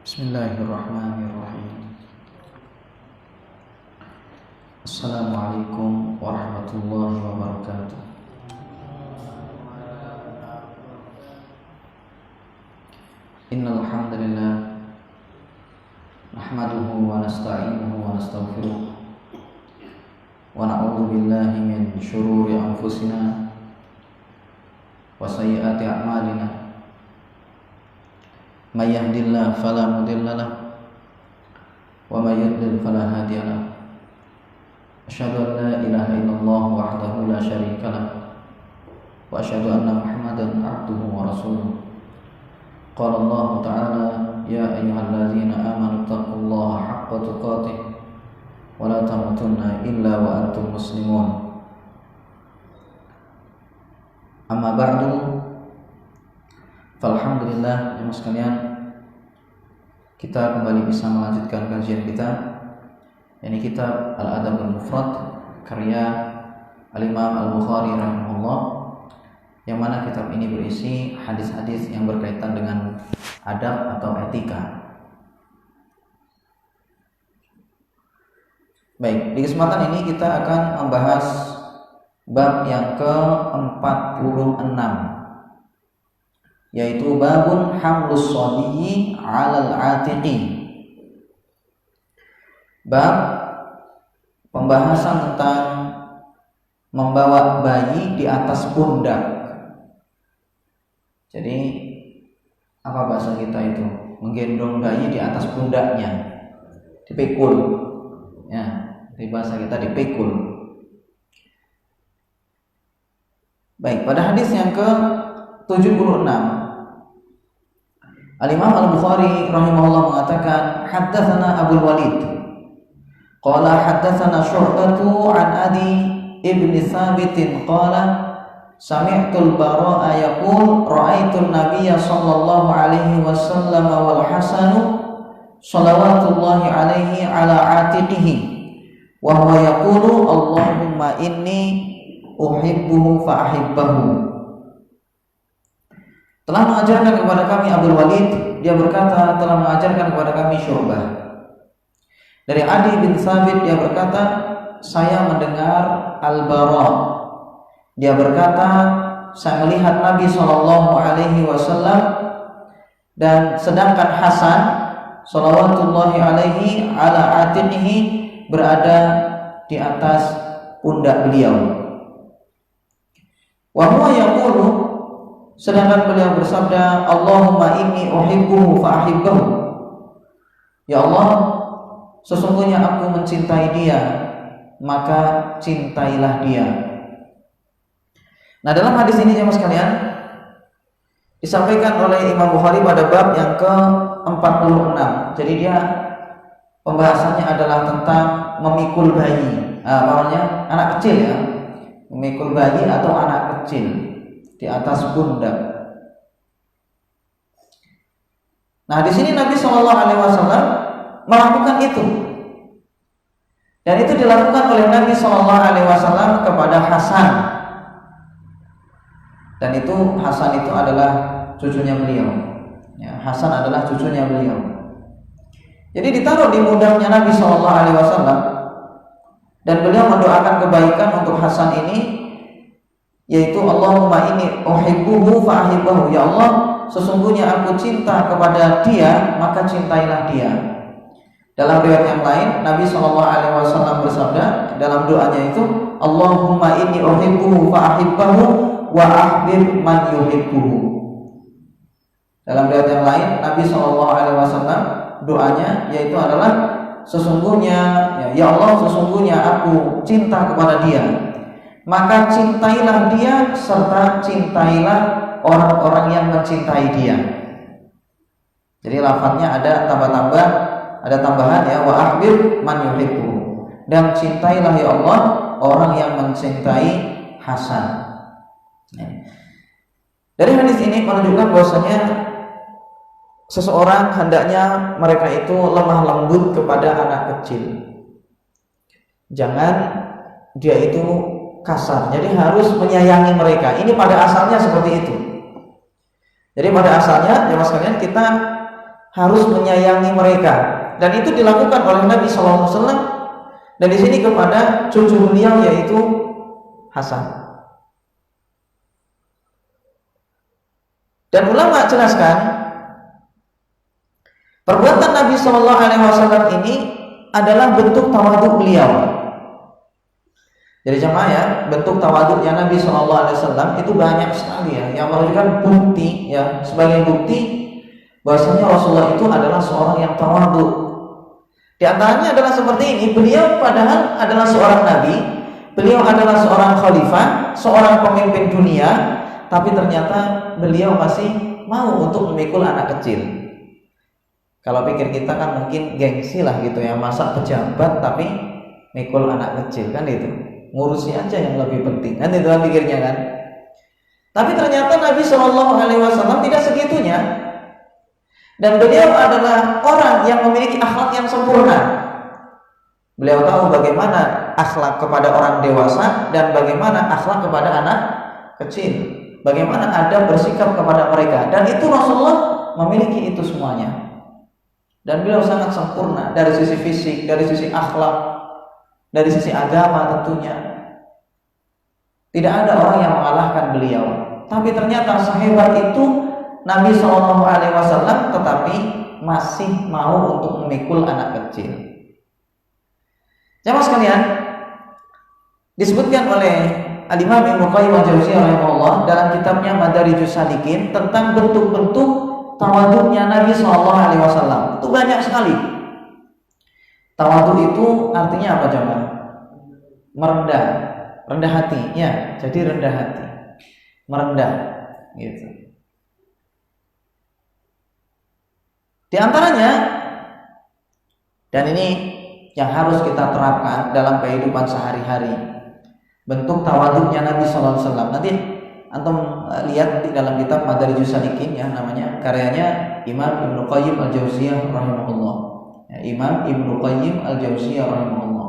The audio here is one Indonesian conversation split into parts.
Bismillahirrahmanirrahim. Assalamualaikum warahmatullahi wabarakatuh. Innal hamdalillah nahmaduhu wa nasta'inuhu wa nastaghfiruh wa na'udzu billahi min shururi anfusina wa sayyiati a'malina. May yahdihillahu fala mudilla lahu wa may yudlil fala hadiya lahu. Asyhadu an la ilaha illallah wahdahu la syarika lahu wa asyhadu anna Muhammadan abduhu wa rasuluh. Qala Allah ta'ala ya ayyuhalladzina amanu taqullaha haqqa tuqatih wa la tamutunna illa wa antum muslimun. Amma ba'du. Alhamdulillah, jemaah sekalian, kita kembali bisa melanjutkan kajian kita, yakni kitab Al-Adab Al-Mufrad karya Al-Imam Al-Bukhari rahimahullah, yang mana kitab ini berisi hadis-hadis yang berkaitan dengan adab atau etika. Baik, di kesempatan ini kita akan membahas bab yang ke-46, yaitu babun hamlus shadiyyi 'alal 'atiqi. Bab pembahasan tentang membawa bayi di atas pundak. Jadi apa bahasa kita itu? Menggendong bayi di atas pundaknya, dipikul. Ya, di bahasa kita dipikul. Baik, pada hadis yang ke-76, Al-Imam Al-Bukhari rahimahullah mengatakan, haddatsana Abul Walid qala haddatsana Syu'batu an Adi ibn Thabit qala sami'tul Bara'a yaqul ra'aitu an-nabiyya sallallahu alaihi wasallam wal Hasan salawatullahi alaihi ala 'atiqihi wa huwa yaqulu Allahumma inni uhibbuhu fa ahibbahu. Telah mengajarkan kepada kami Abdul Walid, dia berkata telah mengajarkan kepada kami Syu'bah. Dari Adi bin Thabit, dia berkata saya mendengar Al-Bara. Dia berkata saya melihat Nabi SAW, dan sedangkan Hasan salawatullahi alaihi ala atiqihi berada di atas pundak beliau. Wa huwa yaqulu, sedangkan beliau bersabda, Allahumma inni uhibbuhu fa ahibbahu. Ya Allah, sesungguhnya aku mencintai dia, maka cintailah dia. Nah, dalam hadis ini jemaah sekalian disampaikan oleh Imam Bukhari pada bab yang ke-46. Jadi dia pembahasannya adalah tentang memikul bayi. Namanya anak kecil ya. Memikul bayi atau anak kecil di atas pundak. Nah, di sini Nabi SAW melakukan itu, dan itu dilakukan oleh Nabi SAW kepada Hasan, dan itu Hasan itu adalah cucunya beliau. Ya, Hasan adalah cucunya beliau. Jadi ditaruh di pundaknya Nabi SAW, dan beliau mendoakan kebaikan untuk Hasan ini, yaitu Allahumma inni uhibbuhu fa ahibbahu. Ya Allah, sesungguhnya aku cinta kepada dia, maka cintailah dia. Dalam riwayat yang lain, Nabi SAW bersabda dalam doanya itu, Allahumma inni uhibbuhu fa ahibbahu wa ahbib man yuhibbuhu. Dalam riwayat yang lain, Nabi SAW doanya yaitu adalah sesungguhnya ya Allah, sesungguhnya aku cinta kepada dia, maka cintailah dia serta cintailah orang-orang yang mencintai dia. Jadi lafadznya ada tambahan ya, wa ahbib man yuhibbu, dan cintailah ya Allah orang yang mencintai Hasan. Dari hadis ini menunjukkan bahwasanya seseorang hendaknya mereka itu lemah lembut kepada anak kecil. Jangan dia itu kasar. Jadi harus menyayangi mereka. Ini pada asalnya seperti itu. Jadi pada asalnya jemaah sekalian kita harus menyayangi mereka, dan itu dilakukan oleh Nabi SAW. Dan di sini kepada cucu beliau yaitu Hasan. Dan ulama jelaskan perbuatan Nabi SAW ini adalah bentuk tawaduk beliau. Jadi jemaah ya, bentuk tawaduknya Nabi SAW itu banyak sekali ya, yang menunjukkan bukti ya, sebagai bukti bahwasanya Rasulullah itu adalah seorang yang tawaduk. Di antaranya adalah seperti ini, beliau padahal adalah seorang nabi, beliau adalah seorang khalifah, seorang pemimpin dunia, tapi ternyata beliau masih mau untuk memikul anak kecil. Kalau pikir kita kan mungkin gengsi lah gitu ya, masa pejabat tapi mikul anak kecil kan itu, ngurusi aja yang lebih penting kan, itu kan pikirnya kan. Tapi ternyata Nabi SAW tidak segitunya, dan beliau adalah orang yang memiliki akhlak yang sempurna. Beliau tahu bagaimana akhlak kepada orang dewasa dan bagaimana akhlak kepada anak kecil, bagaimana adab bersikap kepada mereka, dan itu Rasulullah memiliki itu semuanya. Dan beliau sangat sempurna dari sisi fisik, dari sisi akhlak, dari sisi agama tentunya. Tidak ada orang yang mengalahkan beliau. Tapi ternyata sehebat itu Nabi SAW, tetapi masih mau untuk memikul anak kecil. Jamaah sekalian, disebutkan oleh Al-Imam Ibnu Qayyim al-Jauziyah rahimahullah dalam kitabnya Madarijus Salikin tentang bentuk-bentuk tawaduknya Nabi SAW. Itu banyak sekali. Tawaduk itu artinya apa jemaah? Merendah, rendah hati. Ya, jadi rendah hati, merendah, gitu. Di antaranya, dan ini yang harus kita terapkan dalam kehidupan sehari-hari, bentuk tawaduknya Nabi SAW. Nanti antum lihat di dalam kitab Madarijus Salikin ya, namanya, karyanya Imam Ibnu Qayyim al-Jauziyah rahimahullah. Ya, Imam Ibnu Qayyim al-Jauziyah rahimahullah.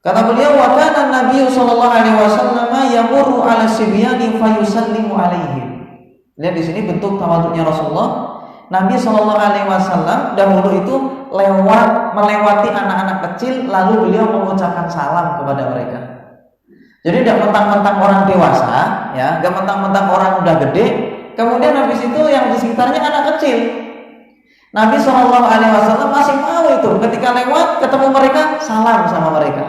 Kata beliau, wa kana Nabi sallallahu alaihi wasallam yamurru 'ala sibyani fayusallimu 'alaihim. Lihat di sini bentuk tawaduknya Rasulullah. Nabi sallallahu alaihi wasallam dahulu itu melewati anak-anak kecil, lalu beliau mengucapkan salam kepada mereka. Jadi tidak mentang-mentang orang dewasa, ya, tidak mentang-mentang orang udah gede, kemudian habis itu yang di sekitarnya anak kecil. Nabi SAW masih mau itu, ketika lewat ketemu mereka, salam sama mereka.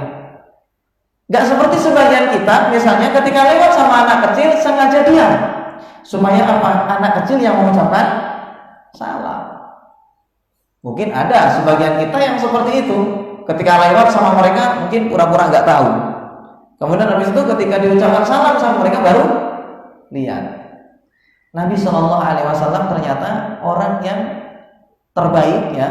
Gak seperti sebagian kita, misalnya ketika lewat sama anak kecil sengaja diam, supaya apa? Anak kecil yang mengucapkan salam. Mungkin ada sebagian kita yang seperti itu, ketika lewat sama mereka mungkin pura-pura nggak tahu. Kemudian habis itu ketika diucapkan salam sama mereka baru lihat. Nabi SAW ternyata orang yang terbaik ya,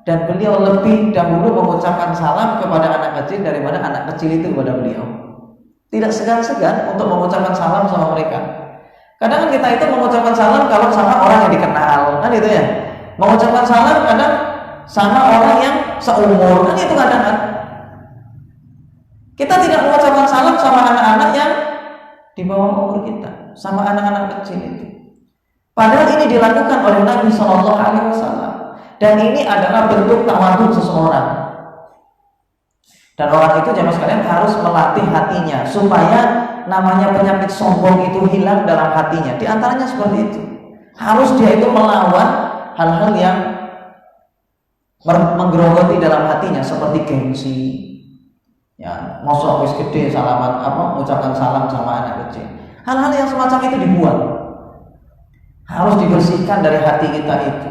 dan beliau lebih dahulu mengucapkan salam kepada anak kecil daripada anak kecil itu kepada beliau. Tidak segan-segan untuk mengucapkan salam sama mereka. Kadang kita itu mengucapkan salam kalau sama orang yang dikenal, kan itu ya. Mengucapkan salam kadang sama orang yang seumur, kan itu kadang kan. Kita tidak mengucapkan salam sama anak-anak yang di bawah umur kita, sama anak-anak kecil itu. Padahal ini dilakukan oleh Nabi SAW. Dan ini adalah bentuk tawaduk seseorang. Dan orang itu jemaah sekalian harus melatih hatinya supaya namanya penyakit sombong itu hilang dalam hatinya. Di antaranya seperti itu. Harus dia itu melawan hal-hal yang menggerogoti dalam hatinya seperti gengsi. Ya, mosok wis gede salaman mengucapkan salam sama anak kecil. Hal-hal yang semacam itu dibuang. Harus dibersihkan dari hati kita itu.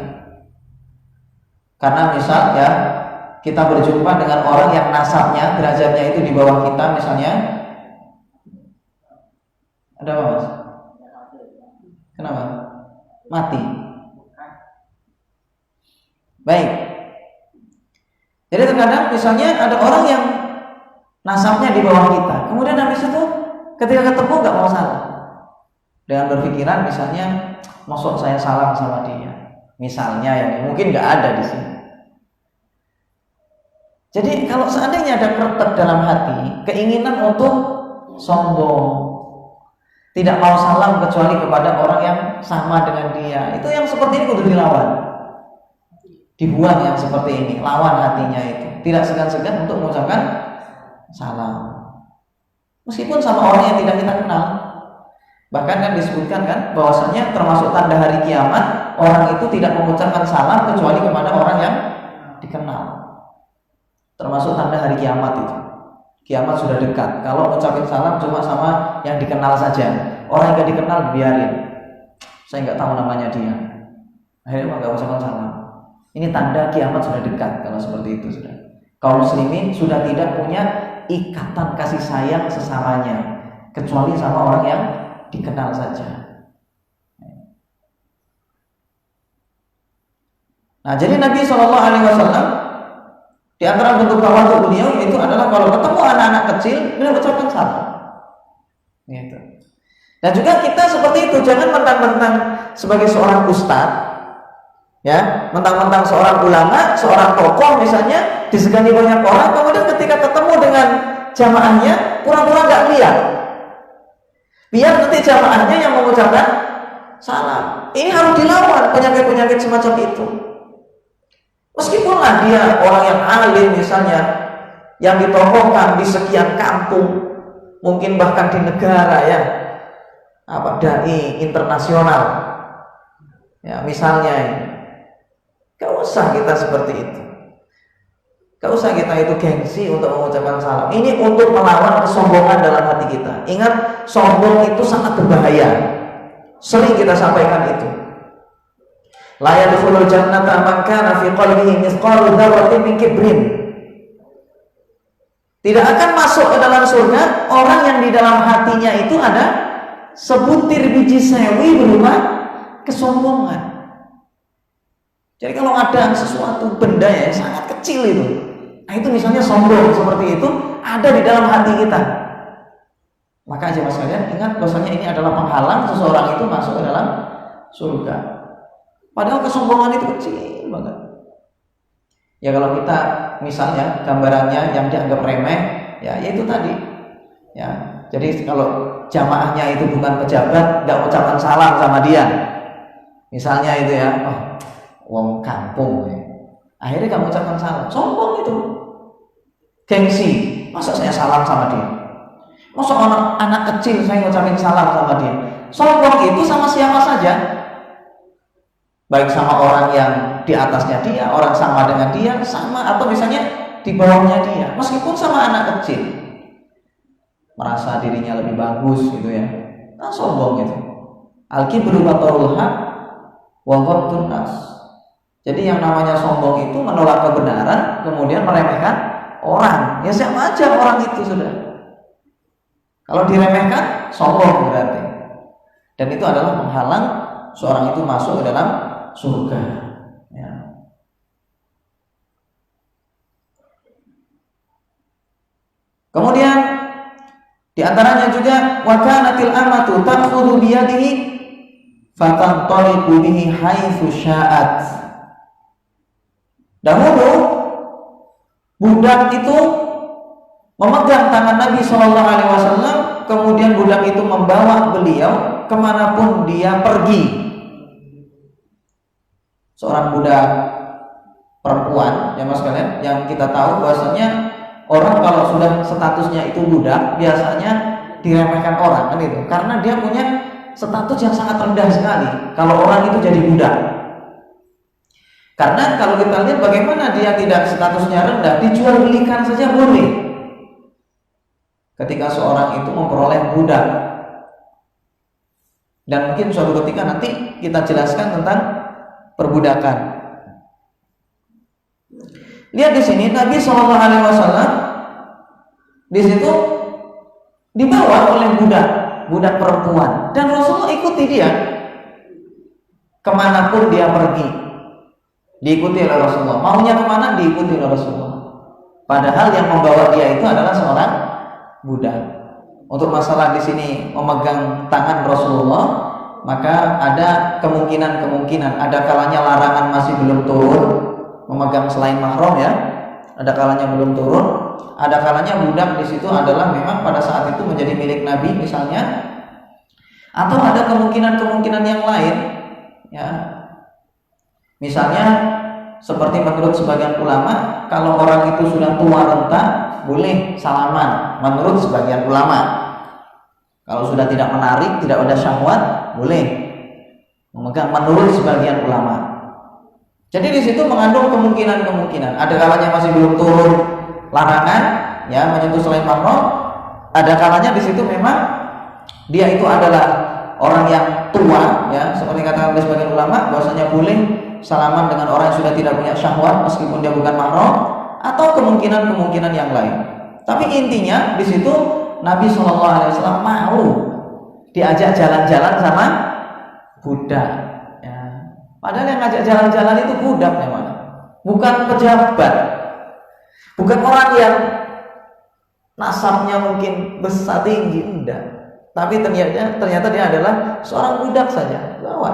Karena misal ya, kita berjumpa dengan orang yang nasabnya, derajatnya itu di bawah kita misalnya. Ada apa mas? Kenapa? Mati. Baik. Jadi terkadang misalnya ada orang yang nasabnya di bawah kita, kemudian habis itu ketika ketemu nggak mau salam, dengan berpikiran misalnya, maksud saya salam sama dia. Misalnya ya, mungkin nggak ada di sini. Jadi kalau seandainya ada kretek dalam hati, keinginan untuk sombong, tidak mau salam kecuali kepada orang yang sama dengan dia. Itu yang seperti ini kudu dilawan. Dibuang yang seperti ini, lawan hatinya itu. Tidak segan-segan untuk mengucapkan salam. Meskipun sama orang yang tidak kita kenal. Bahkan kan disebutkan kan bahwasanya termasuk tanda hari kiamat, orang itu tidak mengucapkan salam kecuali kepada orang yang dikenal. Termasuk tanda hari kiamat itu. Kiamat sudah dekat. Kalau mengucapkan salam cuma sama yang dikenal saja. Orang yang tidak dikenal biarin. Saya nggak tahu namanya dia. Akhirnya nggak ucapkan salam. Ini tanda kiamat sudah dekat kalau seperti itu sudah. Kaum muslimin sudah tidak punya ikatan kasih sayang sesamanya kecuali sama orang yang dikenal saja. Nah, jadi Nabi SAW di antara bentuk tawadhu beliau itu adalah kalau ketemu anak-anak kecil beliau ucapkan salam. Gitu. Dan juga kita seperti itu, jangan mentang-mentang sebagai seorang ustadz, ya, mentang-mentang seorang ulama, seorang tokoh misalnya disegani banyak orang, kemudian ketika ketemu dengan jamaahnya pura-pura nggak lihat. Biar nanti jamaahnya yang mengucapkan salam. Ini harus dilawan penyakit-penyakit semacam itu. Meskipunlah dia orang yang alim misalnya, yang ditokohkan di sekian kampung, mungkin bahkan di negara ya, dai internasional, ya misalnya, gak usah kita seperti itu. Gak usah kita itu gengsi untuk mengucapkan salam. Ini untuk melawan kesombongan dalam hati kita. Ingat, sombong itu sangat berbahaya. Sering kita sampaikan itu. La yadkhulul jannata man kana fi qalbihi mithqalu dzarratin min kibrin. Tidak akan masuk ke dalam surga orang yang di dalam hatinya itu ada sebutir biji sewi berupa kesombongan. Jadi kalau ada sesuatu benda yang sangat kecil itu, nah itu misalnya sombong seperti itu ada di dalam hati kita, maka aja mas kalian ingat bahwasanya ini adalah penghalang seseorang itu masuk ke dalam surga. Padahal kesombongan itu kecil banget. Ya kalau kita misalnya gambarannya yang dianggap remeh, ya itu tadi. Ya, jadi kalau jamaahnya itu bukan pejabat, nggak ucapkan salam sama dia, misalnya itu ya, wong kampung ya. Akhirnya kamu ucapkan salam, sombong itu, gengsi. Masa saya salam sama dia? Masa anak kecil saya ngucapin salam sama dia? Sombong itu sama siapa saja, baik sama orang yang di atasnya dia, orang sama dengan dia, sama atau misalnya di bawahnya dia, meskipun sama anak kecil, merasa dirinya lebih bagus gitu ya, nah sombong itu. Al-kibru batarul haq wa ghamtun nas. Jadi yang namanya sombong itu menolak kebenaran, kemudian meremehkan orang. Ya sama aja orang itu sudah. Kalau diremehkan, sombong berarti. Dan itu adalah menghalang seorang itu masuk ke dalam surga. Ya. Kemudian di antaranya juga wa kanatil amatu ta'khudhu bi yadihi fatantaliqu bihi haitsu sya'at. Dahulu budak itu memegang tangan Nabi SAW, kemudian budak itu membawa beliau kemanapun dia pergi. Seorang budak perempuan, ya mas kalian, yang kita tahu bahwasanya orang kalau sudah statusnya itu budak biasanya diremehkan orang kan itu, karena dia punya status yang sangat rendah sekali kalau orang itu jadi budak. Karena kalau kita lihat bagaimana dia tidak statusnya rendah, dijual belikan saja boleh. Ketika seorang itu memperoleh budak, dan mungkin suatu ketika nanti kita jelaskan tentang perbudakan. Lihat di sini Nabi SAW di situ dibawa oleh budak perempuan, dan Rasulullah ikuti dia kemanapun dia pergi. Diikuti oleh Rasulullah. Maunya kemana? Diikuti oleh Rasulullah. Padahal yang membawa dia itu adalah seorang budak. Untuk masalah di sini memegang tangan Rasulullah, maka ada kemungkinan. Ada kalanya larangan masih belum turun, memegang selain mahram ya. Ada kalanya belum turun. Ada kalanya budak di situ adalah memang pada saat itu menjadi milik Nabi misalnya. Atau ada kemungkinan-kemungkinan yang lain, ya. Misalnya seperti menurut sebagian ulama, kalau orang itu sudah tua renta, boleh salaman menurut sebagian ulama. Kalau sudah tidak menarik, tidak ada syahwat, boleh memegang menurut sebagian ulama. Jadi di situ mengandung kemungkinan-kemungkinan. Ada kalanya masih belum turun larangan, ya, menyentuh selain mahram. Ada kalanya di situ memang dia itu adalah orang yang tua, ya, seperti kata oleh sebagian ulama, bahwasanya boleh salaman dengan orang yang sudah tidak punya syahwat meskipun dia bukan mahram, atau kemungkinan-kemungkinan yang lain. Tapi intinya di situ Nabi SAW mau diajak jalan-jalan sama budak. Ya. Padahal yang ngajak jalan-jalan itu budak memang, bukan pejabat, bukan orang yang nasabnya mungkin besar tinggi, enggak. Tapi ternyata dia adalah seorang budak saja. Bawa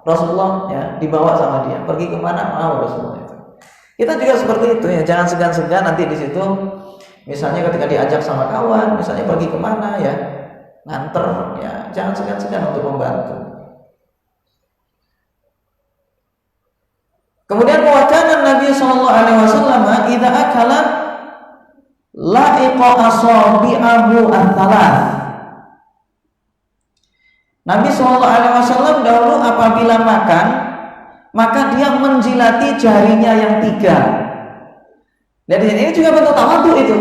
Rasulullah, ya, dibawa sama dia pergi kemana mau Rasulullah itu. Kita juga seperti itu, ya, jangan segan-segan nanti di situ. Misalnya ketika diajak sama kawan, misalnya pergi kemana, ya, nganter, ya, jangan segan-segan untuk membantu. Kemudian wacana Nabi SAW idza akala la'iqa asabi'ahu ats-tsalath. Nabi SAW dahulu apabila makan, maka dia menjilati jarinya yang 3. Dan ini juga bentuk tawadhu itu.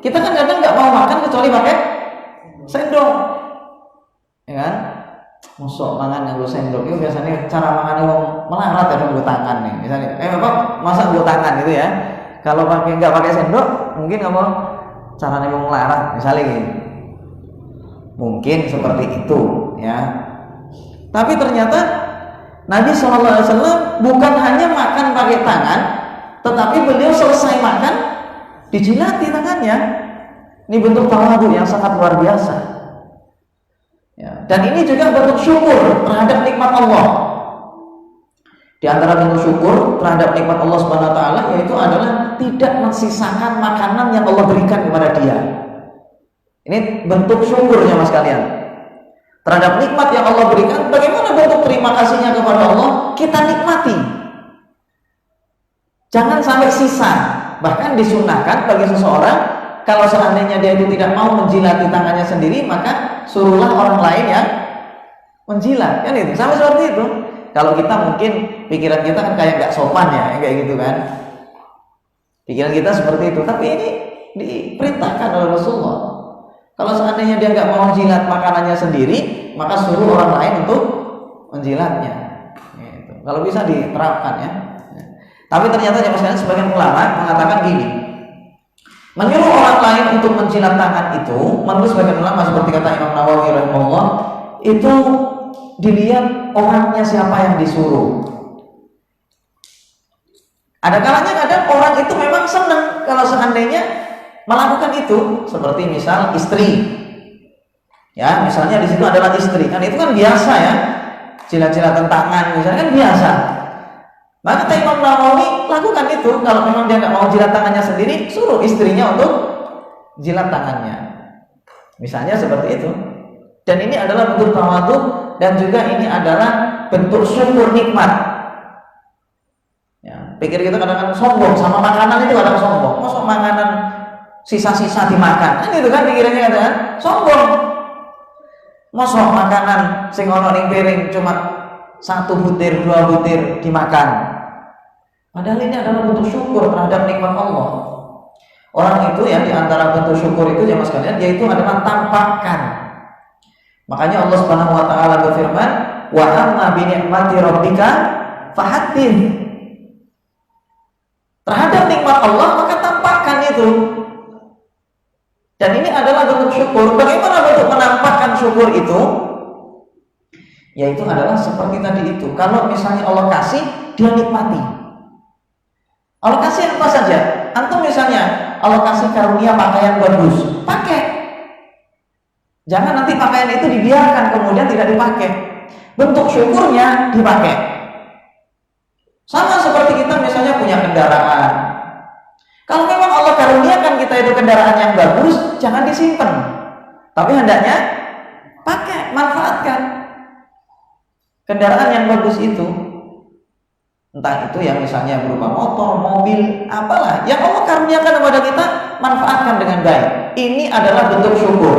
Kita kan kadang nggak mau makan kecuali pakai sendok, ya kan? Mosok mangan nganggo sendok itu biasanya cara makan wong melarat ya nganggo tangan nih. Misalnya, Bapak masak nganggo tangan gitu ya. Kalau nggak pakai sendok, mungkin apa caranya wong melarat misalnya gitu. Mungkin seperti itu, ya. Tapi ternyata Nabi SAW bukan hanya makan pakai tangan, tetapi beliau selesai makan dijilati tangannya. Ini bentuk tawadhu yang sangat luar biasa, ya. Dan ini juga bentuk syukur terhadap nikmat Allah. Di antara bentuk syukur terhadap nikmat Allah Subhanahu wa taala yaitu adalah tidak mensisakan makanan yang Allah berikan kepada dia. Ini bentuk syukurnya Mas kalian terhadap nikmat yang Allah berikan. Bagaimana bentuk terima kasihnya kepada Allah? Kita nikmati. Jangan sampai sisa. Bahkan disunahkan bagi seseorang, kalau seandainya dia itu tidak mau menjilati tangannya sendiri, maka suruhlah orang lain yang menjilat. Kan itu, sama seperti itu. Kalau kita mungkin pikiran kita kan kayak nggak sopan ya, kayak gitu kan. Pikiran kita seperti itu. Tapi ini diperintahkan oleh Rasulullah. Kalau seandainya dia nggak mau menjilat makanannya sendiri, maka suruh orang lain untuk menjilatnya. Gitu. Kalau bisa diterapkan, ya. Tapi ternyata sebagian ulama mengatakan gini, menyuruh orang lain untuk menjilat tangan itu, menurut sebagian ulama seperti kata Imam Nawawi rahimahullah, itu dilihat orangnya siapa yang disuruh. Ada kalanya kadang orang itu memang senang kalau seandainya melakukan itu, seperti misal istri, ya, misalnya di situ adalah istri, kan itu kan biasa ya, jilat-jilatan tangan misalnya kan biasa. Maka Imam Nawawi lakukan itu. Kalau memang dia nggak mau jilat tangannya sendiri, suruh istrinya untuk jilat tangannya. Misalnya seperti itu. Dan ini adalah bentuk tawadhu dan juga ini adalah bentuk syukur nikmat. Ya, pikir kita kadang-kadang sombong sama makanan itu, kadang sombong. Masuk makanan sisa-sisa dimakan. Kan itu kan pikirannya kadang sombong. Masuk makanan sing ono ning piring cuma 1 butir, 2 butir dimakan. Padahal ini adalah bentuk syukur terhadap nikmat Allah. Orang itu ya, di antara bentuk syukur itu ya Mas kalian, yaitu adalah tampakkan. Makanya Allah Subhanahu wa taala berfirman, "Wa amma bi ni'mati rabbika fahaddits." Terhadap nikmat Allah maka tampakkan itu. Dan ini adalah bentuk syukur. Bagaimana bentuk menampakkan syukur itu? Yaitu adalah seperti tadi itu. Kalau misalnya Allah kasih, dia nikmati. Allah kasih apa saja. Antum misalnya Allah kasih karunia pakaian bagus, pakai. Jangan nanti pakaian itu dibiarkan kemudian tidak dipakai. Bentuk syukurnya dipakai. Sama seperti kita misalnya punya kendaraan. Kalau memang Allah karuniakan kita itu kendaraan yang bagus, jangan disimpan. Tapi hendaknya pakai. manfaatkan kendaraan yang bagus itu. Entah itu yang misalnya berupa motor, mobil, apalah yang Allah karuniakan kepada kita, manfaatkan dengan baik. Ini adalah bentuk syukur.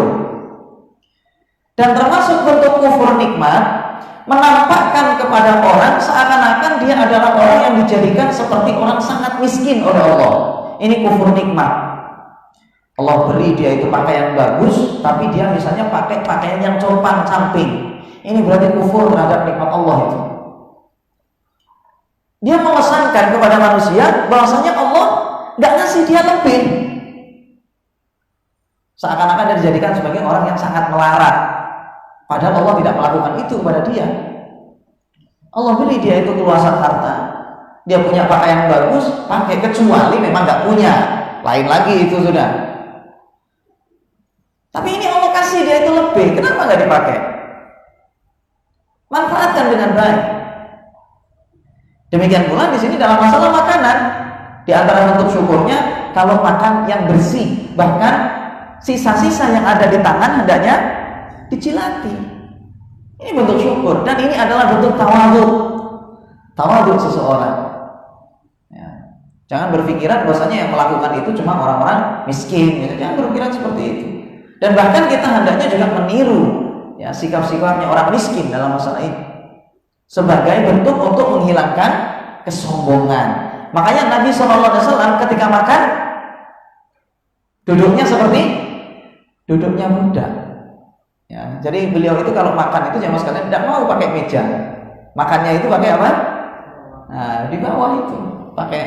Dan termasuk bentuk kufur nikmat, menampakkan kepada orang seakan-akan dia adalah orang yang dijadikan seperti orang sangat miskin oleh Allah. Ini kufur nikmat. Allah beri dia itu pakaian bagus, tapi dia misalnya pakai pakaian yang compang-camping. Ini berarti kufur terhadap nikmat Allah itu. Dia mengesankan kepada manusia bahwasanya Allah nggak ngasih dia lebih. Seakan-akan dia dijadikan sebagai orang yang sangat melarat. Padahal Allah tidak melakukan itu kepada dia. Allah beri dia itu keluasan harta. Dia punya pakaian bagus, pakai, kecuali memang nggak punya. Lain lagi itu sudah. Tapi ini Allah kasih dia itu lebih. Kenapa nggak dipakai? Manfaatkan dengan baik. Demikian pula di sini dalam masalah makanan, di antara bentuk syukurnya kalau makan yang bersih, bahkan sisa-sisa yang ada di tangan hendaknya dicilati. Ini bentuk syukur dan ini adalah bentuk tawadhu seseorang. Ya. Jangan berpikiran bahwasanya yang melakukan itu cuma orang-orang miskin. Ya. Jangan berpikiran seperti itu. Dan bahkan kita hendaknya juga meniru ya sikap-sikapnya orang miskin dalam masalah ini. Sebagai bentuk untuk menghilangkan kesombongan. Makanya Nabi SAW ketika makan duduknya seperti duduknya budak. Ya, jadi beliau itu kalau makan itu jamaah sekalian tidak mau pakai meja. Makannya itu pakai apa? Nah, di bawah itu pakai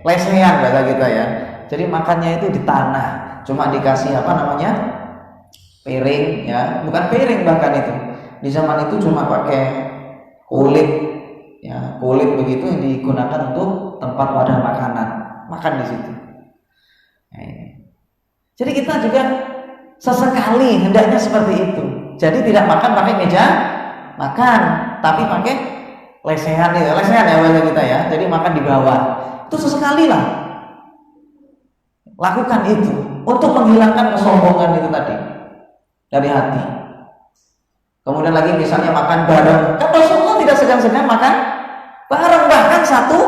lesehan bahasa kita ya. Jadi makannya itu di tanah. Cuma dikasih apa namanya? Piring ya, bukan piring bahkan itu. Di zaman itu cuma pakai kulit ya, kulit begitu yang digunakan untuk tempat wadah makanan, makan di situ. Nah, jadi kita juga sesekali hendaknya seperti itu. Jadi tidak makan pakai meja makan, tapi pakai lesehan ya bahasa kita ya. Jadi makan di bawah. Itu sesekali lah. Lakukan itu untuk menghilangkan kesombongan itu tadi dari hati. Kemudian lagi misalnya makan bareng, kan Rasulullah tidak segan-segan makan bareng, bahkan satu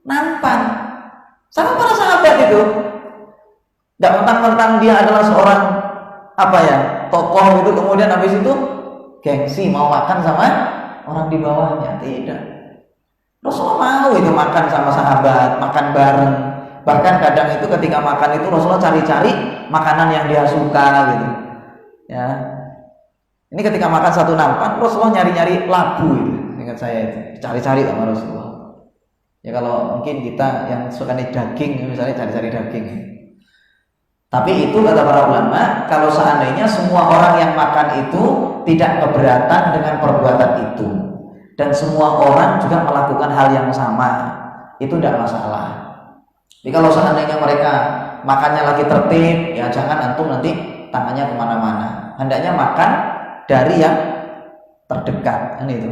nampan sama para sahabat itu. Tidak mentang-mentang dia adalah seorang apa ya tokoh gitu, kemudian habis itu gengsi mau makan sama orang di bawahnya. Tidak. Rasulullah mau itu makan sama sahabat, makan bareng. Bahkan kadang itu ketika makan itu Rasulullah cari-cari makanan yang dia suka gitu. Ya. Ini ketika makan satu nampan, Rasulullah nyari-nyari labu itu. Ingat saya itu, cari-cari sama Rasulullah. Ya kalau mungkin kita yang suka nih daging, misalnya cari-cari daging. Tapi itu kata para ulama, kalau seandainya semua orang yang makan itu tidak keberatan dengan perbuatan itu, dan semua orang juga melakukan hal yang sama, itu tidak masalah. Jadi kalau seandainya mereka makannya lagi tertib, ya jangan antum nanti tangannya kemana-mana. Hendaknya makan dari yang terdekat, kan itu.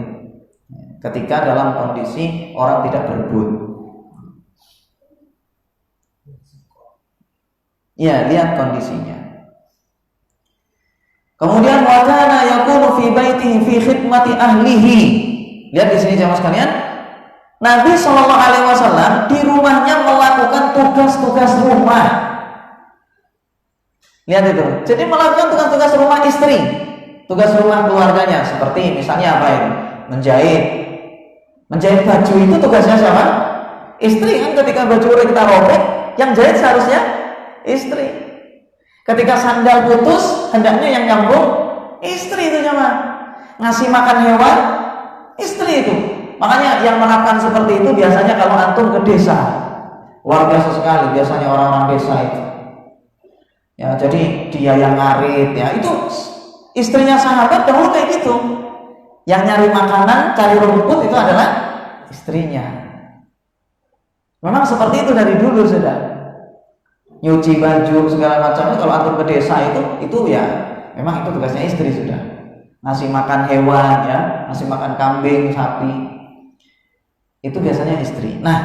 Ketika dalam kondisi orang tidak berebut. Ya, lihat kondisinya. Kemudian wa kana yakunu fi baitihi fi khidmati ahlihi. Lihat di sini jemaah sekalian, Nabi SAW di rumahnya melakukan tugas-tugas rumah. Lihat itu. Jadi melakukan tugas-tugas rumah istri, tugas rumah keluarganya, seperti misalnya apa ini? Menjahit baju itu tugasnya siapa? Istri kan. Ketika baju kita robek, yang jahit seharusnya istri. Ketika sandal putus, hendaknya yang nyambung istri itu jemaah. Ngasih makan hewan, istri itu. Makanya yang menerapkan seperti itu biasanya kalau antum ke desa, luar biasa sekali biasanya orang-orang desa itu. Ya, jadi dia yang ngarit ya, itu istrinya sahabat dahulu kayak gitu. Yang nyari makanan, cari rumput itu adalah istrinya. Memang seperti itu dari dulu sudah. Nyuci baju segala macamnya kalau antum ke desa itu ya memang itu tugasnya istri sudah. Ngasih makan hewan ya, ngasih makan kambing, sapi. Itu biasanya istri. Nah,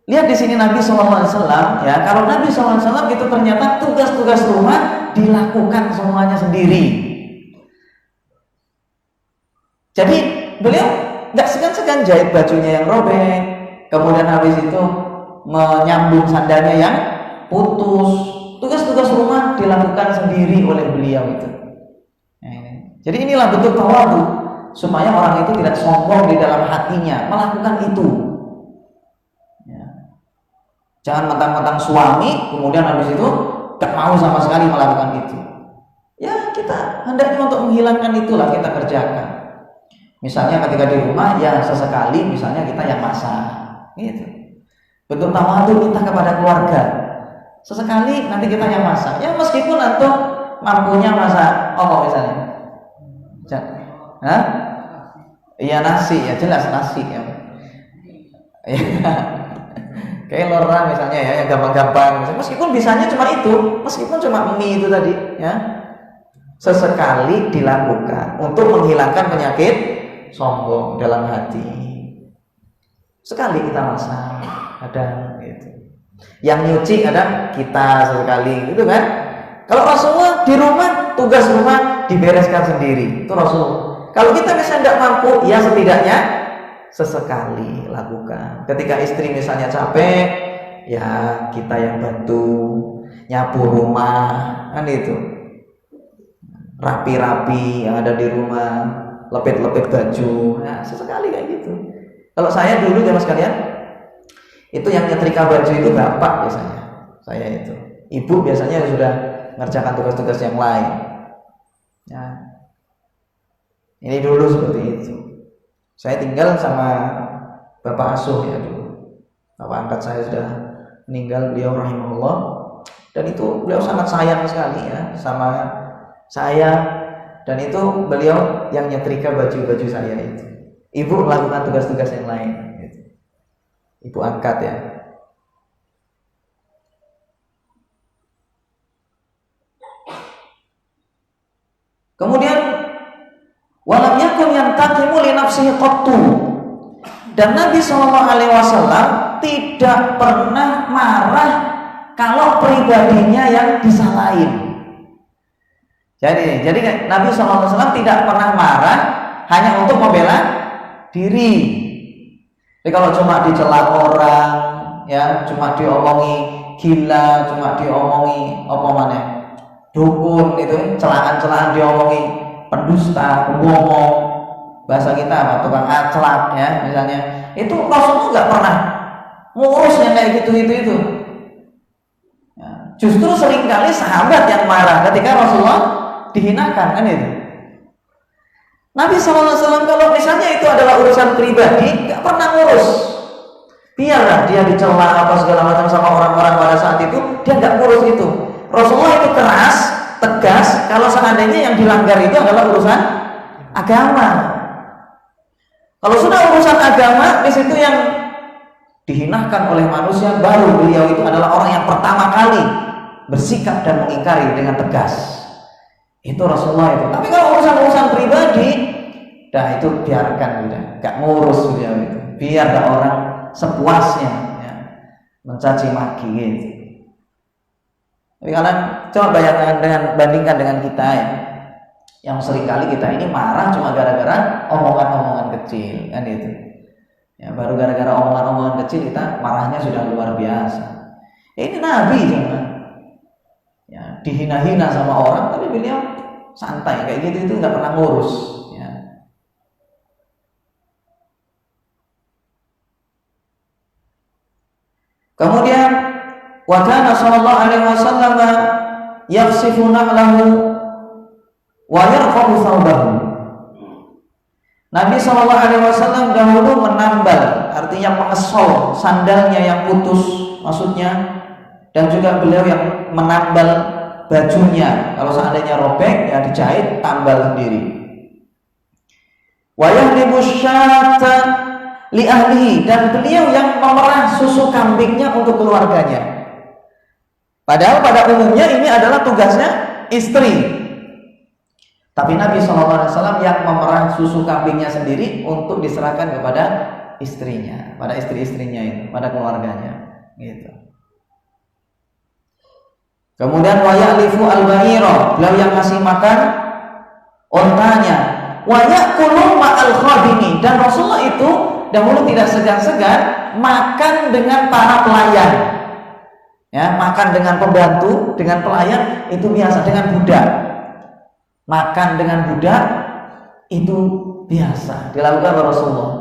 lihat di sini Nabi SAW ya, kalau Nabi SAW itu ternyata tugas-tugas rumah dilakukan semuanya sendiri. Jadi beliau nggak segan-segan jahit bajunya yang robek, kemudian habis itu menyambung sandalnya yang putus. Tugas-tugas rumah dilakukan sendiri oleh beliau itu. Nah, ini. Jadi inilah bentuk tawadhu, supaya orang itu tidak sombong di dalam hatinya melakukan itu. Ya. Jangan mentang-mentang suami kemudian habis itu gak mau sama sekali melakukan itu. Ya kita hendaknya untuk menghilangkan itulah kita kerjakan. Misalnya ketika di rumah ya sesekali misalnya kita yang masak, gitu. Bentuk tawadhu kita kepada keluarga. Sesekali nanti kita yang masak. Ya meskipun antum mampunya masak misalnya. Hah? Iya nasi ya jelas nasi ya. Kayak lora misalnya ya yang gampang-gampang. Meskipun bisanya cuma itu, meskipun cuma mie itu tadi ya. Sesekali dilakukan untuk menghilangkan penyakit sombong dalam hati. Sekali kita masak ada gitu. Yang nyuci ada kita sesekali gitu kan. Kalau Rasulullah di rumah, tugas rumah dibereskan sendiri, itu Rasul. Kalau kita misalnya tidak mampu, ya setidaknya sesekali lakukan. Ketika istri misalnya capek, ya kita yang bantu nyapu rumah, kan itu. Rapi-rapi yang ada di rumah, lepet-lepet baju, nah sesekali kayak gitu. Kalau saya dulu zaman sekalian, itu yang nyetrika baju itu bapak biasanya, saya itu. Ibu biasanya sudah mengerjakan tugas-tugas yang lain. Ya. Ini dulu seperti itu. Saya tinggal sama bapak asuh ya dulu. Bapak angkat saya sudah meninggal, beliau rahimahullah. Dan itu beliau sangat sayang sekali ya sama saya. Dan itu beliau yang nyetrika baju-baju saya itu. Ibu melakukan tugas-tugas yang lain. Gitu. Ibu angkat ya. Kemudian walam yakun yantaqimu li nafsihi qattu. Dan Nabi SAW tidak pernah marah kalau pribadinya yang disalahin. Jadi Nabi SAW tidak pernah marah hanya untuk membela diri. Jadi kalau cuma dicela orang, ya cuma diomongi gila, cuma diomongi apa mana, dukun itu, celaan-celaan diomongi pendusta, pembohong, bahasa kita apa, tukang aclak ya misalnya, itu Rasulullah nggak pernah ngurus yang kayak gitu. Ya, justru seringkali sahabat yang marah ketika Rasulullah dihinakan kan itu. Nabi SAW kalau misalnya itu adalah urusan pribadi, nggak pernah ngurus. Biarlah dia dicela apa segala macam sama orang-orang pada saat itu, dia nggak ngurus itu. Rasulullah itu keras, tegas. Kalau seandainya yang dilanggar itu adalah urusan agama. Kalau sudah urusan agama, di situ yang dihinakan oleh manusia, baru beliau itu adalah orang yang pertama kali bersikap dan mengingkari dengan tegas. Itu Rasulullah itu. Tapi kalau urusan pribadi, dah itu biarkan udah, gak ngurus beliau itu. Biar ada orang sepuasnya ya, mencaci maki gitu. Tapi kalian coba bandingkan dengan kita ya, yang seringkali kita ini marah cuma gara-gara omongan-omongan kecil kan itu. Ya, baru gara-gara omongan-omongan kecil kita marahnya sudah luar biasa. Ya, ini Nabi jangan. Ya, dihina-hina sama orang, tapi beliau santai kayak gitu, itu nggak pernah ngurus. Ya. Kemudian, wa kana sallallahu alaihi wasallam yakhsifu na'lahu wa yarfa'u thawbahu. Nabi sallallahu alaihi wasallam dahulu menambal, artinya mengesol sandalnya yang putus, maksudnya. Dan juga beliau yang menambal bajunya. Kalau seandainya robek, ya dijahit, tambal sendiri. Wa yahlibu syata li ahlihi, dan beliau yang memerah susu kambingnya untuk keluarganya. Padahal pada umumnya ini adalah tugasnya istri. Tapi Nabi SAW yang memerah susu kambingnya sendiri untuk diserahkan kepada istrinya, pada istri-istrinya itu, pada keluarganya, gitu. Kemudian wa ya'lifu al-bahira, beliau yang kasih makan ontanya. Wa ya'kulu ma'al Dan Rasulullah itu dahulu tidak segan-segan makan dengan para pelayan. Ya, makan dengan pembantu, dengan pelayan itu biasa, dengan budak. Makan dengan budak itu biasa dilakukan oleh Rasulullah.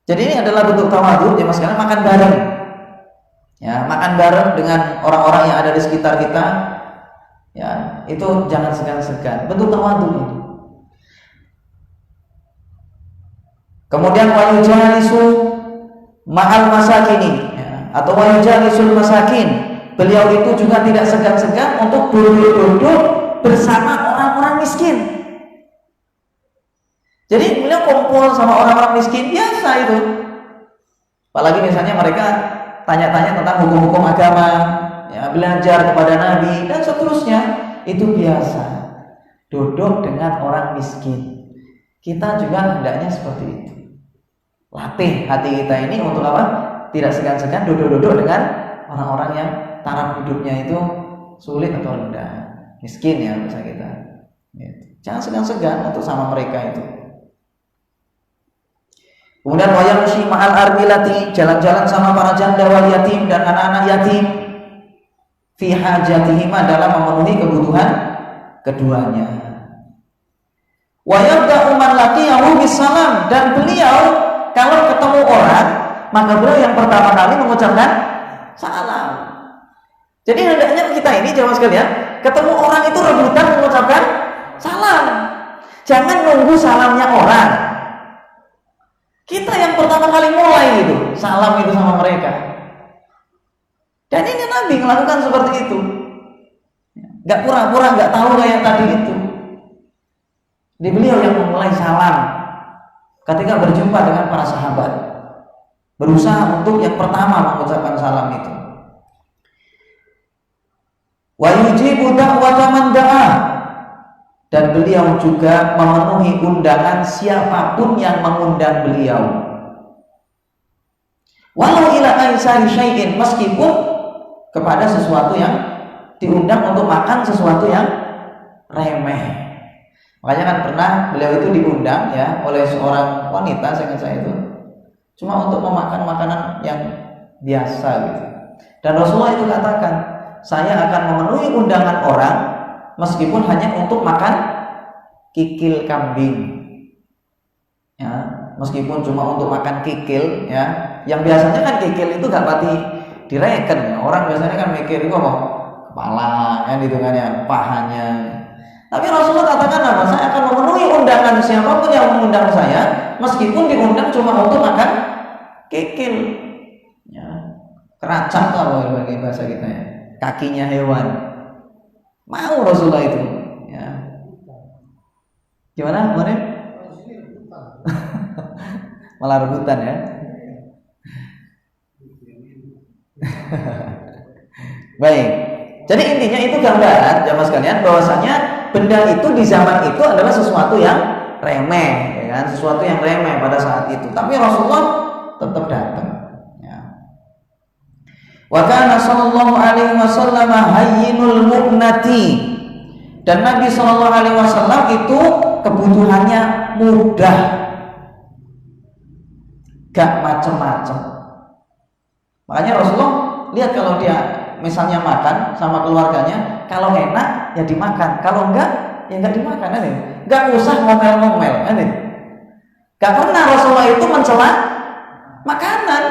Jadi ini adalah bentuk tawadhu ya Mas, karena makan bareng. Ya, makan bareng dengan orang-orang yang ada di sekitar kita. Ya, itu jangan segan-segan. Bentuk tawadhu ini. Kemudian wayujalisu ma'al masakini, ya, atau wayujalisul masakin. Beliau itu juga tidak segan-segan untuk duduk-duduk bersama orang-orang miskin. Jadi beliau kumpul sama orang-orang miskin biasa itu. Apalagi misalnya mereka tanya-tanya tentang hukum-hukum agama, ya, belajar kepada Nabi dan seterusnya, itu biasa. Duduk dengan orang miskin. Kita juga hendaknya seperti itu. Latih hati kita ini untuk apa? Tidak segan-segan duduk-duduk dengan orang-orang yang taraf hidupnya itu sulit atau rendah, miskin ya misalnya kita. Jangan segan-segan untuk sama mereka itu. Kemudian wayamshi ma'al ardilati, jalan-jalan sama para janda wal yatim dan anak-anak yatim, fi hajatihima, dalam memenuhi kebutuhan keduanya. Wa yabda'u man laqiyahu bisalam, dan beliau kalau ketemu orang, maka beliau yang pertama kali mengucapkan salam. Jadi hendaknya kita ini jemaah sekalian, ketemu orang itu rebutan mengucapkan salam. Jangan nunggu salamnya orang. Kita yang pertama kali mulai gitu, salam itu sama mereka. Dan ini Nabi melakukan seperti itu. Gak pura-pura, gak tahu kayak tadi itu. Di beliau yang memulai salam ketika berjumpa dengan para sahabat, berusaha untuk yang pertama mengucapkan salam itu. Wa yujibu da'wata man da'a, dan beliau juga memenuhi undangan siapapun yang mengundang beliau. Walau ila aisari syai'in, meskipun kepada sesuatu yang diundang untuk makan sesuatu yang remeh. Makanya kan pernah beliau itu diundang ya oleh seorang wanita, saya itu cuma untuk memakan makanan yang biasa gitu. Dan Rasulullah itu katakan, saya akan memenuhi undangan orang meskipun hanya untuk makan kikil kambing. Ya, meskipun cuma untuk makan kikil ya. Yang biasanya kan kikil itu gak pati direken. Orang biasanya kan mikir itu apa? Kepala kan gitu kan ya, pahanya. Tapi Rasulullah katakan apa? Saya akan memenuhi undangan siapapun yang mengundang saya, meskipun diundang cuma untuk makan kikil. Ya, keracak kalau bagi bahasa kita ya, kakinya hewan. Mau Rasulullah itu. Ya. Gimana, Mone? Malah rebutan ya. Baik. Jadi intinya itu gambaran jamaah sekalian bahwasanya benda itu di zaman itu adalah sesuatu yang remeh, ya kan? Sesuatu yang remeh pada saat itu. Tapi Rasulullah tetap datang. Ya. Wa kana sallallahu alaihi wasallam hayyinul mu'nati, dan Nabi sallallahu alaihi wasallam itu kebutuhannya mudah, gak macem-macem. Makanya Rasulullah lihat kalau dia misalnya makan sama keluarganya, kalau enak ya dimakan, kalau enggak ya enggak dimakan, kan? Enggak usah ngomel-ngomel, kan? Enggak pernah Rasulullah itu mencela makanan.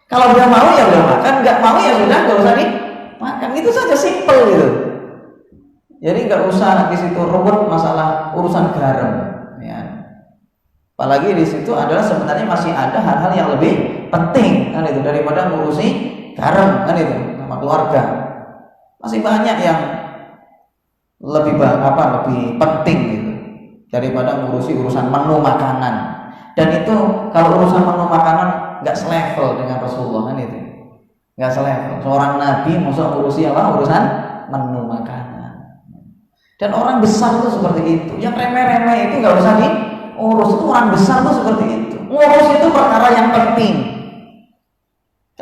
Kalau dia mau ya udah makan, enggak mau ya sudah enggak usah dimakan. Itu saja, simple gitu. Jadi enggak usah di situ ruwet masalah urusan garam, ya. Apalagi di situ adalah sebenarnya masih ada hal-hal yang lebih penting kan itu daripada ngurusi garam, kan itu sama keluarga. Masih banyak yang lebih penting gitu daripada ngurusi urusan menu makanan. Dan itu kalau urusan menu makanan nggak selevel dengan Rasulullah, kan itu nggak selevel. Seorang nabi masa ngurusi apa? Urusan menu makanan. Dan orang besar itu seperti itu. Yang remeh-remeh itu nggak usah diurus. Itu orang besar itu seperti itu. Ngurus itu perkara yang penting.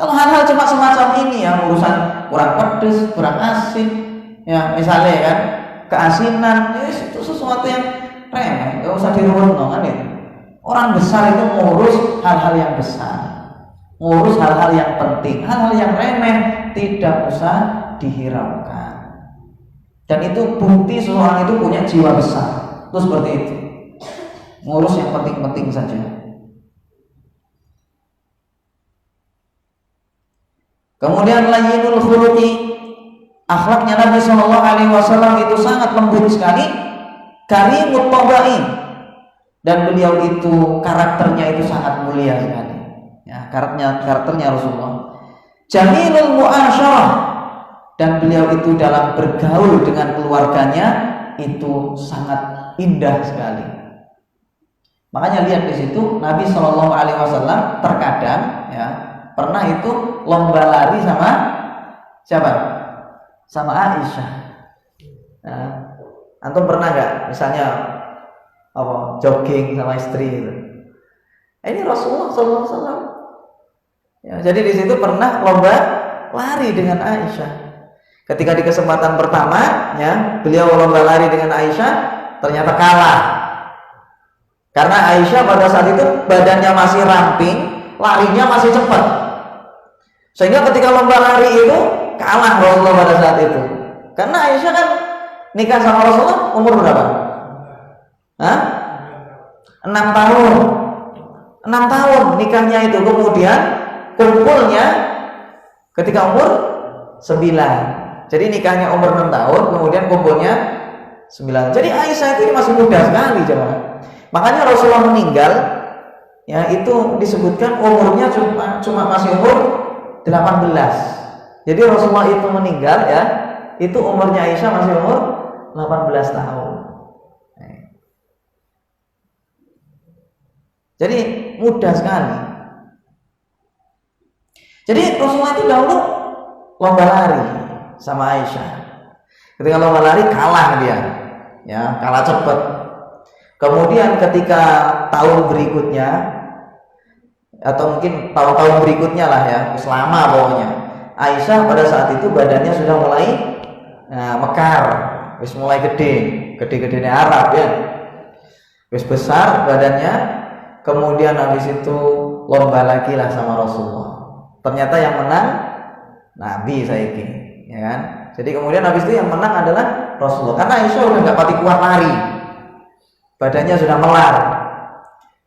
Kalau hal-hal cuma semacam ini ya, urusan kurang pedes, kurang asin, ya misalnya kan keasinan, ya, itu sesuatu yang nggak usah dirunut kan itu. Orang besar itu ngurus hal-hal yang besar, ngurus hal-hal yang penting, hal-hal yang remeh tidak usah dihiraukan. Dan itu bukti seseorang itu punya jiwa besar. Itu seperti itu. Ngurus yang penting-penting saja. Kemudian layyinul khuluqi, akhlaknya Nabi Shallallahu Alaihi Wasallam itu sangat lembut sekali, karimut tabai, dan beliau itu karakternya itu sangat mulia sekali. Ya, karakternya Rasulullah. Jamilul mu'asyarah, dan beliau itu dalam bergaul dengan keluarganya itu sangat indah sekali. Makanya lihat di situ Nabi Shallallahu Alaihi Wasallam terkadang ya pernah itu lomba lari sama siapa? Sama Aisyah. Nah, antum pernah nggak misalnya jogging sama istri gitu? Ini Rasulullah SAW. Ya, jadi di situ pernah lomba lari dengan Aisyah. Ketika di kesempatan pertama, ya beliau lomba lari dengan Aisyah, ternyata kalah. Karena Aisyah pada saat itu badannya masih ramping, larinya masih cepat. Sehingga ketika lomba lari itu kalah Rasulullah pada saat itu. Karena Aisyah kan nikah sama Rasulullah umur berapa? 6 tahun. 6 tahun nikahnya itu, kemudian kumpulnya ketika umur 9. Jadi nikahnya umur 6 tahun, kemudian kumpulnya 9. Jadi Aisyah itu masih muda sekali, coba. Makanya Rasulullah meninggal, ya itu disebutkan umurnya cuma masih umur 18. Jadi Rasulullah itu meninggal ya, itu umurnya Aisyah masih umur 18 tahun. Jadi mudah sekali. Jadi Rasulullah itu dahulu lomba lari sama Aisyah. Ketika lomba lari kalah dia, ya kalah cepat. Kemudian ketika tahun berikutnya atau mungkin tahun-tahun berikutnya lah ya, selama pokoknya Aisyah pada saat itu badannya sudah mulai mekar, wis mulai gede Arab ya, wis besar badannya. Kemudian habis itu lomba lagi lah sama Rasulullah. Ternyata yang menang Nabi saiki, ya kan? Jadi kemudian habis itu yang menang adalah Rasulullah. Karena Aisyah udah nggak pati kuat lari, badannya sudah melar.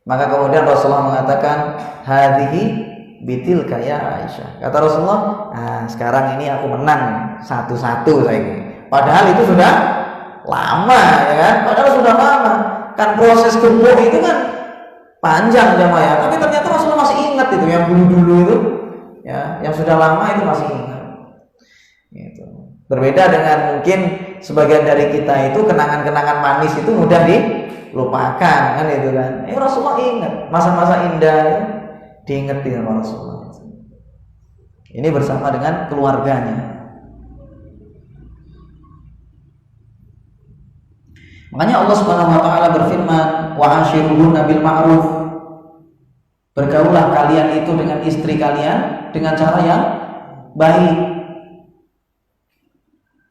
Maka kemudian Rasulullah mengatakan, hadhihi bitilka ya Aisyah. Kata Rasulullah, sekarang ini aku menang 1-1 saiki. Padahal itu sudah lama, ya kan? Padahal sudah lama. Kan proses gemuk itu kan panjang jamaah ya, tapi ternyata Rasulullah masih ingat itu yang dulu itu, ya, yang sudah lama itu masih ingat. Gitu. Berbeda dengan mungkin sebagian dari kita itu kenangan-kenangan manis itu mudah dilupakan kan itu kan. Rasulullah ingat masa-masa indah ya, diingetin sama Rasulullah. Ini bersama dengan keluarganya. Makanya Allah Subhanahu wa taala berfirman, wa ashiruhunna bil ma'ruf. Bergaulah kalian itu dengan istri kalian dengan cara yang baik.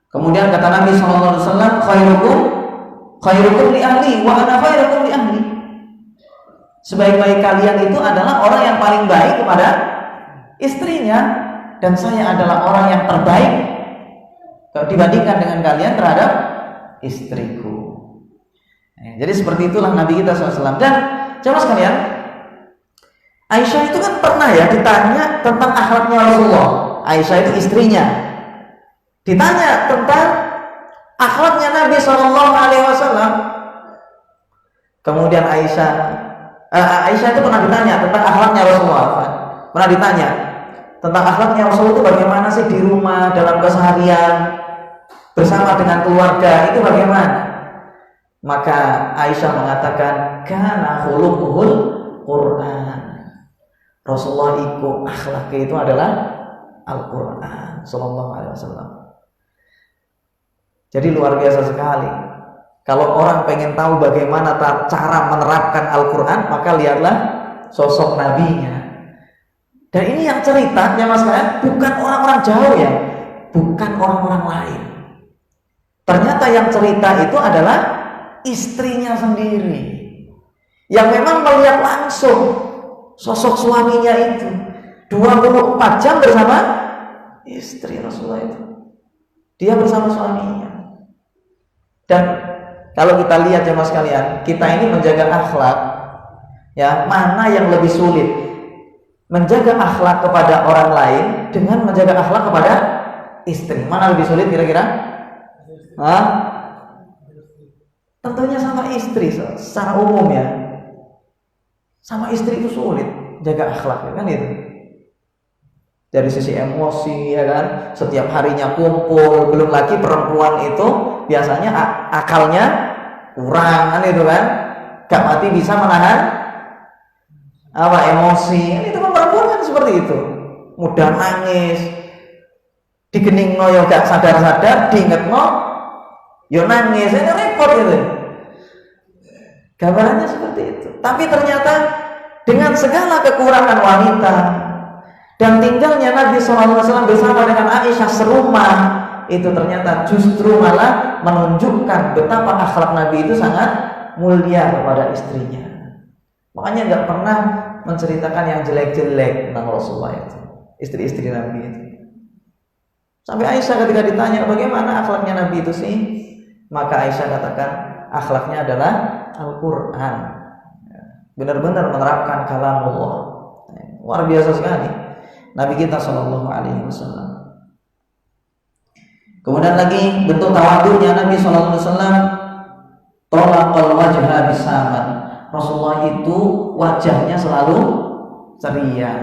Kemudian kata Nabi sallallahu alaihi wasallam, khairukum li ahli wa ana khairukum li ahli. Sebaik-baik kalian itu adalah orang yang paling baik kepada istrinya, dan saya adalah orang yang terbaik dibandingkan dengan kalian terhadap istriku. Jadi seperti itulah Nabi kita SAW. Dan jamaah sekalian, Aisyah itu kan pernah ya ditanya tentang akhlaknya Rasulullah. Aisyah itu istrinya, ditanya tentang akhlaknya Nabi SAW. Kemudian Aisyah itu pernah ditanya tentang akhlaknya Rasulullah. Pernah ditanya tentang akhlaknya Rasulullah itu bagaimana sih di rumah, dalam keseharian, bersama dengan keluarga itu bagaimana? Maka Aisyah mengatakan, kana khuluquhul Quran. Rasulullah itu akhlaknya itu adalah Al-Quran sallallahu alaihi wasallam. Jadi luar biasa sekali. Kalau orang pengen tahu bagaimana cara menerapkan Al-Quran, maka lihatlah sosok nabinya. Dan ini yang ceritanya mas kalian bukan orang-orang jauh ya, bukan orang-orang lain. Ternyata yang cerita itu adalah istrinya sendiri. yang memang melihat langsung sosok suaminya itu 24 jam bersama istri Rasulullah itu. Dia bersama suaminya. Dan kalau kita lihat jemaah sekalian, kita ini menjaga akhlak, ya, mana yang lebih sulit? Menjaga akhlak kepada orang lain dengan menjaga akhlak kepada istri. Mana lebih sulit kira-kira? Hah? Tentunya sama istri, secara umum ya. Sama istri itu sulit jaga akhlak, ya kan itu. Dari sisi emosi, ya kan, setiap harinya kumpul, belum lagi perempuan itu biasanya akalnya kurang, kan itu kan, gak mati bisa menahan apa emosi, kan itu kan perempuan kan seperti itu, mudah nangis, digening no yo gak sadar-sadar, diinget no yo nangis, ini repot itu. Gambarannya seperti itu. Tapi ternyata dengan segala kekurangan wanita dan tinggalnya Nabi SAW bersama dengan Aisyah serumah, itu ternyata justru malah menunjukkan betapa akhlak Nabi itu sangat mulia kepada istrinya. Makanya nggak pernah menceritakan yang jelek-jelek tentang Rasulullah itu, istri-istri Nabi itu. Sampai Aisyah ketika ditanya bagaimana akhlaknya Nabi itu sih, maka Aisyah katakan akhlaknya adalah Al-Quran, benar-benar menerapkan kalamullah. Luar biasa sekali Nabi kita Shallallahu Alaihi Wasallam. Kemudian lagi bentuk tawadhunya Nabi Shallallahu Alaihi Wasallam, tolakul wajha bisaman. Rasulullah itu wajahnya selalu ceria,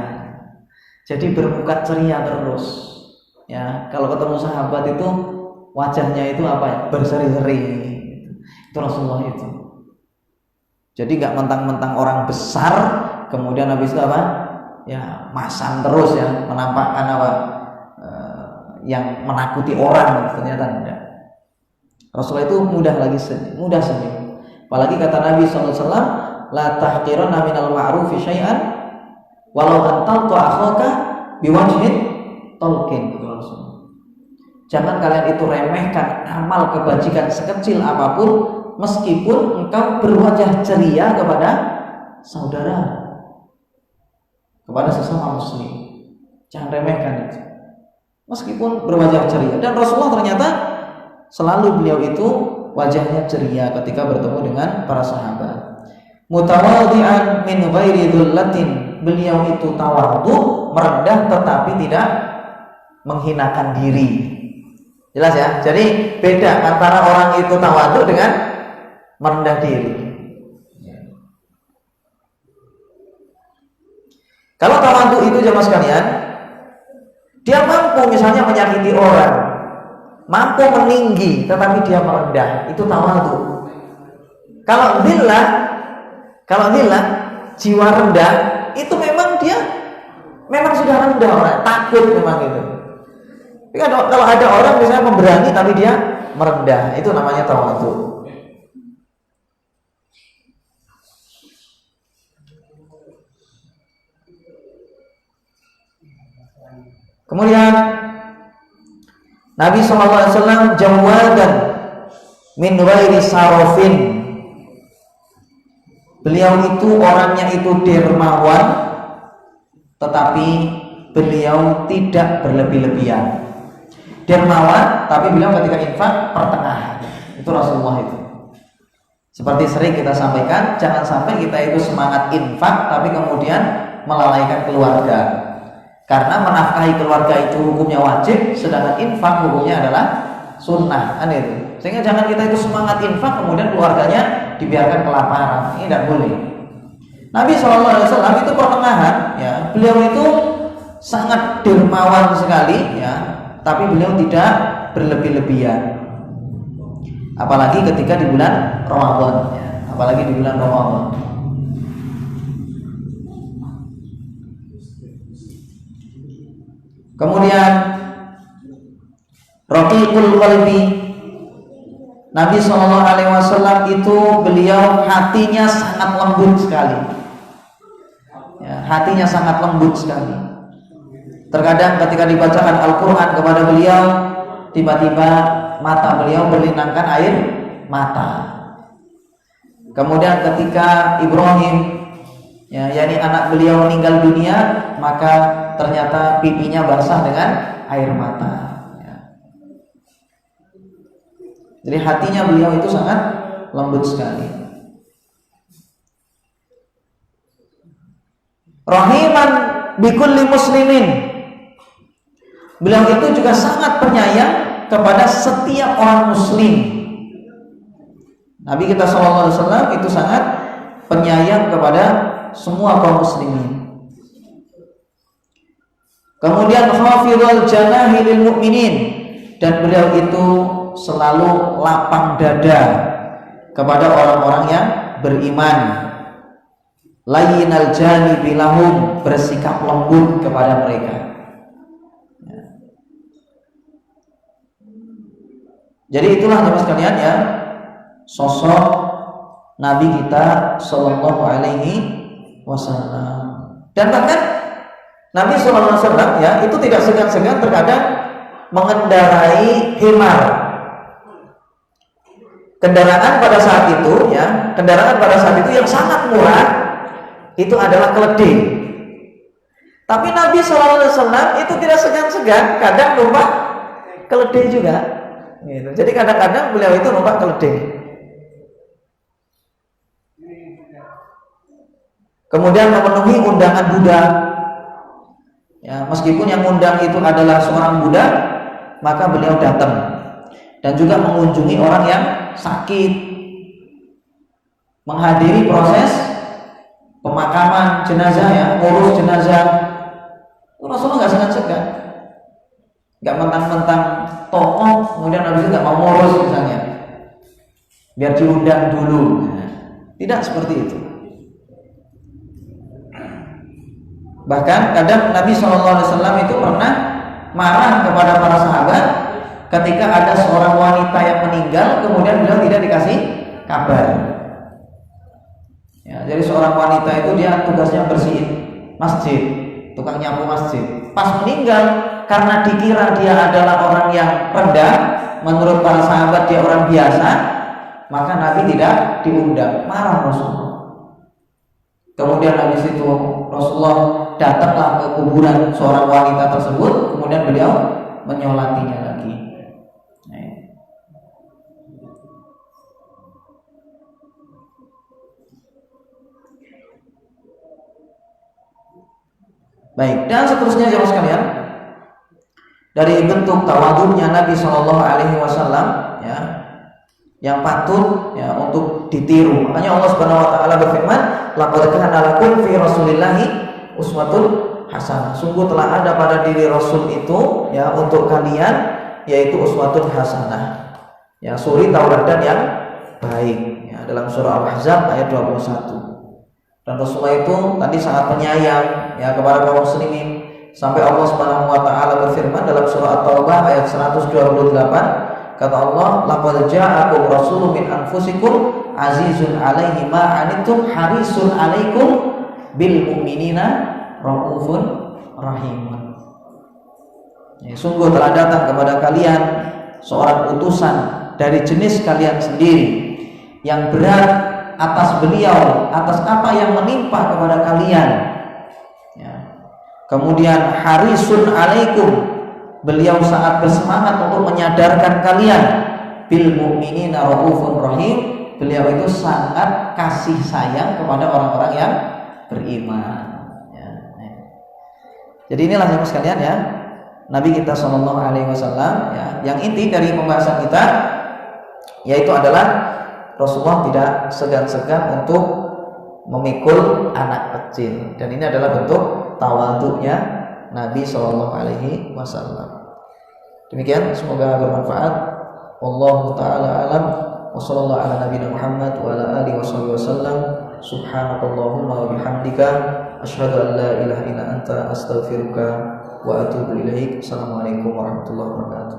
jadi bermuka ceria terus. Ya, kalau ketemu sahabat itu wajahnya itu apa ya? Berseri-seri. Itu Rasulullah itu. Jadi nggak mentang-mentang orang besar, kemudian habis itu apa? Ya masam terus ya, menampakkan apa? Yang menakuti orang, ternyata enggak. Rasulullah itu mudah senyum. Apalagi kata Nabi SAW, la tahqiranna minal ma'rufi syai'an walau an talqa akhaka biwajhin talqin. Jangan kalian itu remehkan amal kebajikan sekecil apapun, meskipun engkau berwajah ceria kepada saudara, kepada sesama muslim. Jangan remehkan itu, meskipun berwajah ceria. Dan Rasulullah ternyata selalu beliau itu wajahnya ceria ketika bertemu dengan para sahabat. Mutawadhi'an min ghairi dhullatin, beliau itu tawadhu, merendah tetapi tidak menghinakan diri. Jelas ya? Jadi beda antara orang itu tawadhu dengan merendah diri. Kalau tawadhu itu jemaah sekalian, dia mampu misalnya menyakiti orang, mampu meninggi, tetapi dia merendah, itu tawadhu. Kalau dhillah, jiwa rendah, itu memang dia memang sudah rendah, orang takut memang itu. Tapi kalau ada orang misalnya pemberani tapi dia merendah, itu namanya tawadhu. Kemudian Nabi SAW jawadan min ghairi sarofin. Beliau itu orangnya itu dermawan, tetapi beliau tidak berlebih-lebihan. Dermawan, tapi beliau ketika infak pertengahan. Itu Rasulullah itu. Seperti sering kita sampaikan, jangan sampai kita itu semangat infak tapi kemudian melalaikan keluarga. Karena menafkahi keluarga itu hukumnya wajib, sedangkan infak hukumnya adalah sunnah, kan itu. Sehingga jangan kita itu semangat infak kemudian keluarganya dibiarkan kelaparan. Ini tidak boleh. Nabi SAW itu pertengahan, ya. Beliau itu sangat dermawan sekali, ya. Tapi beliau tidak berlebih-lebihan. Apalagi ketika di bulan Ramadan, ya. Apalagi di bulan Ramadan. Kemudian raqiqul qalbi, Nabi SAW itu beliau hatinya sangat lembut sekali, ya, hatinya sangat lembut sekali. Terkadang ketika dibacakan Al-Quran kepada beliau, tiba-tiba mata beliau berlinangkan air mata. Kemudian ketika Ibrahim, yakni anak beliau meninggal dunia, maka ternyata pipinya basah dengan air mata. Jadi hatinya beliau itu sangat lembut sekali. Rahiman bikulli muslimin. Beliau itu juga sangat penyayang kepada setiap orang muslim. Nabi kita SAW itu sangat penyayang kepada semua kaum muslimin. Kemudian hafizul janahi lil mu'minin, dan beliau itu selalu lapang dada kepada orang-orang yang beriman. Layyinal janibi lahum, bersikap lembut kepada mereka. Jadi itulah jemaah sekalian ya, sosok Nabi kita Sallallahu Alaihi Wasallam. Dan bahkan Nabi Sallallahu Alaihi Wasallam ya itu tidak segan-segan terkadang mengendarai himar. Kendaraan pada saat itu ya, kendaraan pada saat itu yang sangat murah itu adalah keledai. Tapi Nabi Sallallahu Alaihi Wasallam itu tidak segan-segan kadang numpak keledai juga. Gitu. Jadi kadang-kadang beliau itu numpak keledai. Kemudian memenuhi undangan budak. Ya, meskipun yang undang itu adalah seorang budak, maka beliau datang dan juga mengunjungi orang yang sakit, menghadiri proses pemakaman jenazah ya, ngurus jenazah. Rasulullah nggak segan-segan, nggak mentang-mentang tokoh kemudian habis itu nggak mau ngurus misalnya, biar diundang dulu. Tidak seperti itu. Bahkan kadang Nabi SAW itu pernah marah kepada para sahabat ketika ada seorang wanita yang meninggal kemudian beliau tidak dikasih kabar. Ya, jadi seorang wanita itu dia tugasnya bersihin masjid, tukang nyapu masjid. Pas meninggal karena dikira dia adalah orang yang rendah, menurut para sahabat dia orang biasa, maka Nabi tidak diundang. Marah Rasulullah. Kemudian habis itu Rasulullah datanglah ke kuburan seorang wanita tersebut, kemudian beliau menyolatinya lagi. Baik, dan seterusnya jemaah sekalian, dari bentuk tawadhunya Nabi Shallallahu Alaihi Wasallam ya, yang patut ya untuk ditiru. Makanya Allah Subhanahu Wa Taala berfirman, laqad kana lakum fi Rasulillahi uswatun hasanah. Sungguh telah ada pada diri Rasul itu ya untuk kalian yaitu uswatun hasanah. Ya, suri tauladan yang baik. Ya, dalam surah Al-Ahzab ayat 21. Dan Rasulullah itu tadi sangat penyayang ya kepada kaum muslimin sampai Allah Subhanahu wa taala berfirman dalam surah At-Taubah ayat 128, kata Allah, laqad ja'akum rasulun min anfusikum azizun 'alaihi ma 'anittum harisun 'alaikum bil mu'minina raufun rahimun. Ya, sungguh telah datang kepada kalian seorang utusan dari jenis kalian sendiri yang berat atas beliau, atas apa yang menimpa kepada kalian ya. Kemudian harisun alaikum, beliau sangat bersemangat untuk menyadarkan kalian, bil mu'minina raufun rahim, beliau itu sangat kasih sayang kepada orang-orang yang beriman ya. Jadi inilah jemaah sekalian ya, Nabi kita Shallallahu Alaihi Wasallam ya, yang inti dari pembahasan kita yaitu adalah Rasulullah tidak segan-segan untuk memikul anak kecil, dan ini adalah bentuk tawadhunya Nabi Shallallahu Alaihi Wasallam. Demikian, semoga bermanfaat. Wallahu taala alam. Wassallallahu ala nabiyina Muhammad wa ala alihi wasallam. Subhanakallahumma wa bihamdika asyhadu an la ilaha illa anta astaghfiruka wa atubu ilaik. Assalamualaikum warahmatullahi wabarakatuh.